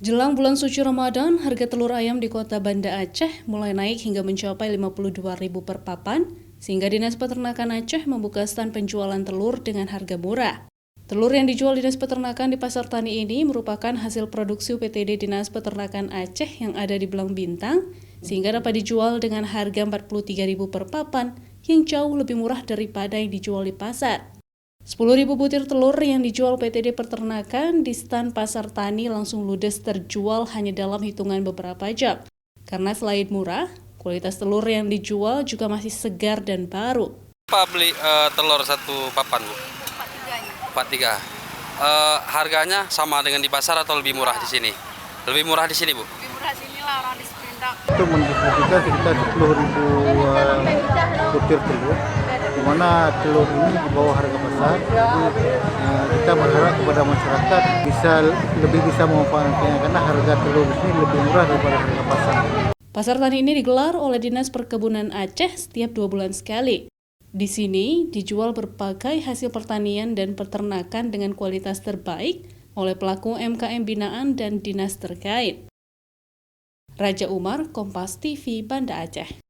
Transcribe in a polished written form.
Jelang bulan suci Ramadan, harga telur ayam di kota Banda Aceh mulai naik hingga mencapai Rp52.000 per papan, sehingga Dinas Peternakan Aceh membuka stand penjualan telur dengan harga murah. Telur yang dijual Dinas Peternakan di Pasar Tani ini merupakan hasil produksi UPTD Dinas Peternakan Aceh yang ada di Belang Bintang, sehingga dapat dijual dengan harga Rp43.000 per papan, yang jauh lebih murah daripada yang dijual di pasar. 10.000 butir telur yang dijual PTD Peternakan di stan Pasar Tani langsung ludes terjual hanya dalam hitungan beberapa jam. Karena selain murah, kualitas telur yang dijual juga masih segar dan baru. Apa beli telur satu papan, Bu? 43. Harganya sama dengan di pasar atau lebih murah di sini? Lebih murah di sini, Bu? Lebih murah sini lah, orang di Sepindak. Itu mendistribusikan sekitar 10.000 butir telur, di mana telur ini di bawah harga pasar. Jadi kita berharap kepada masyarakat lebih bisa memanfaatkannya karena harga telur di sini lebih murah daripada harga pasar. Pasar Tani ini digelar oleh Dinas Perkebunan Aceh setiap 2 bulan sekali. Di sini dijual berbagai hasil pertanian dan peternakan dengan kualitas terbaik oleh pelaku UMKM binaan dan dinas terkait. Raja Umar, Kompas TV, Banda Aceh.